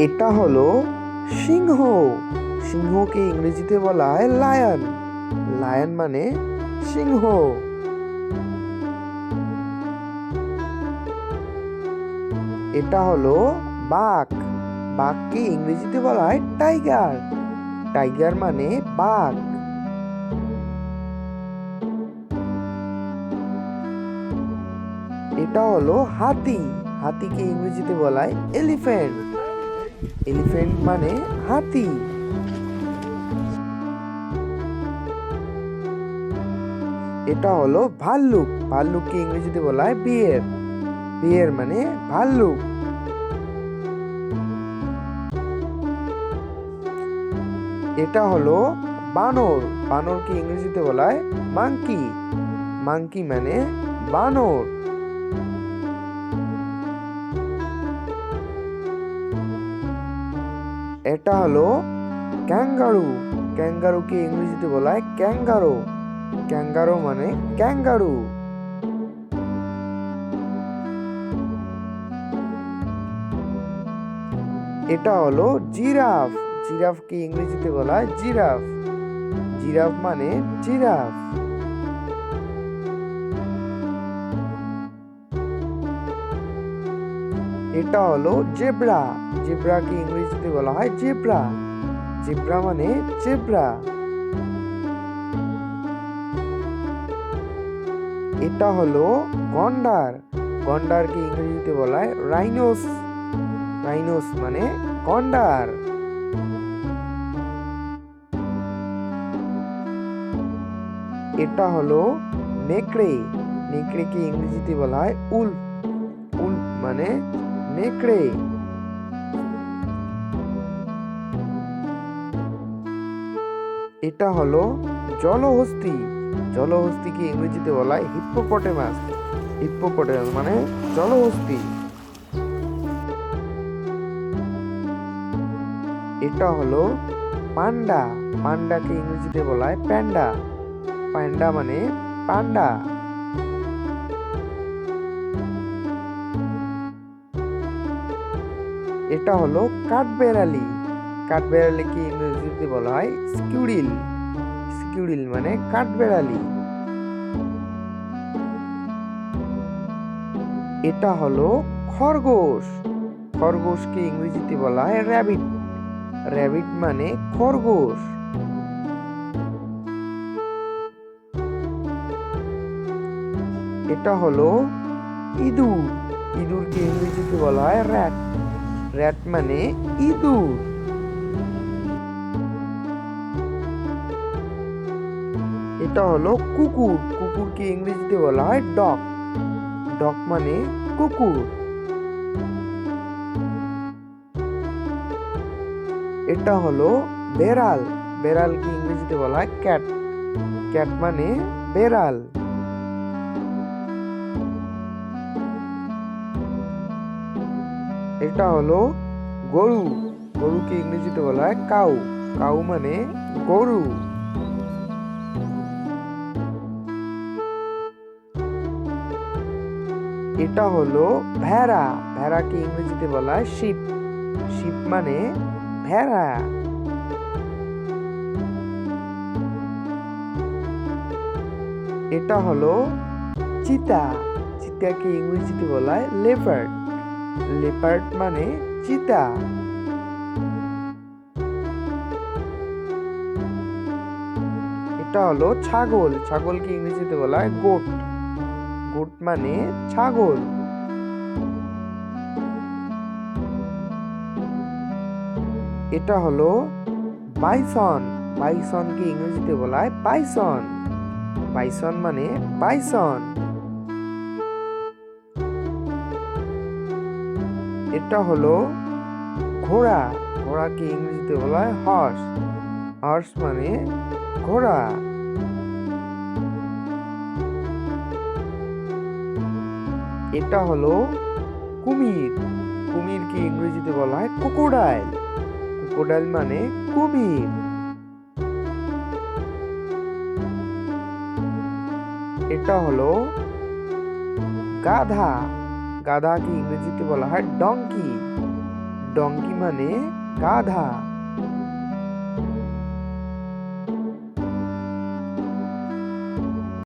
এটা হলো সিংহ। সিংহকে ইংরেজিতে বলা হয় লায়ন। লায়ন মানে সিংহ। এটা হলো বাঘ। বাঘকে ইংরেজিতে বলা হয় টাইগার। টাইগার মানে বাঘ। এটা হলো হাতি। হাতিকে ইংরেজিতে বলা হয় এলিফ্যান্ট। এলিফ্যান্ট মানে হাতি। এটা হলো ভাল্লুক। ভাল্লুককে ইংরেজিতে বলা হয় বিয়ার। বিয়ার মানে ভাল্লুক। এটা হলো বানর। বানরকে ইংরেজিতে বলা হয় মাংকি। মাংকি মানে বানর। এটা হলো ক্যাঙ্গারু। ক্যাঙ্গারুকে ইংরেজিতে বলা হয় ক্যাঙ্গারো। ক্যাঙ্গারো মানে ক্যাঙ্গারু। এটা হলো জিরাফ। জিরাফকে ইংরেজিতে বলা হয় জিরাফ। জিরাফ মানে জিরাফ। এটা হলো জেব্রা। জেব্রাকে ইংরেজিতে বলা হয় জেব্রা। জেব্রা মানে জেব্রা। এটা হলো গন্ডার। গন্ডারকে ইংরেজিতে বলা হয় রাইনোস। রাইনোস মানে গন্ডার। এটা হলো নেকড়ে। নেকড়েকে ইংরেজিতে বলা হয় উল্ফ। উল্ফ মানে নেকড়ে। এটা হলো জলহস্তী। জলহস্তীকে ইংরেজিতে বলা হয় হিপ্পোপটেমাস। হিপ্পোপটেমাস মানে জলহস্তী। এটা হলো পান্ডা। পান্ডাকে ইংরেজিতে বলা হয় প্যান্ডা। প্যান্ডা মানে পান্ডা। এটা হলো কাঠবেড়ালি। কাঠবেড়ালিকে ইংরেজিতে বলা হয় স্কুইরিল। স্কুইরিল মানে কাঠবেড়ালি। এটা হলো খরগোশ। খরগোশকে ইংরেজিতে বলা হয় র্যাবিট। র্যাবিট মানে খরগোশ। এটা হলো ইঁদুর। ইঁদুরকে ইংরেজিতে বলা হয় র্যাট। র্যাট মানে ইঁদুর। এটা হলো কুকুর। কুকুরকে ইংরেজিতে বলা হয় ডগ। ডগ মানে কুকুর। এটা হলো বেড়াল। বেড়ালকে ইংরেজিতে বলা হয় ক্যাট। ক্যাট মানে বেড়াল। এটা হলো গরু। গরুকে ইংরেজিতে বলা হয় কাউ। কাউ মানে গরু। এটা হলো ভেড়া। ভেড়াকে ইংরেজিতে বলা হয় শিপ। শিপ মানে ভেড়া। এটা হলো চিতা। চিতাকে ইংরেজিতে বলা হয় লেপার্ড। লেপার্ড মানে চিতা। এটা হলো ছাগল। ছাগলকে ইংরেজিতে বলা হয় গোট। গোট মানে ছাগল। এটা হলো বাইসন। বাইসনকে ইংরেজিতে বলা হয় বাইসন। বাইসন মানে বাইসন। এটা হলো ঘোড়া। ঘোড়াকে ইংরেজিতে বলা হয় হর্স। হর্স মানে ঘোড়া। এটা হলো কুমির। কুমিরকে ইংরেজিতে বলা হয় ক্রোকোডাইল। ক্রোকোডাইল মানে কুমির। এটা হলো গাধা। গাধাকে ইংরেজিতে বলা হয় ডঙ্কি। ডঙ্কি মানে গাধা।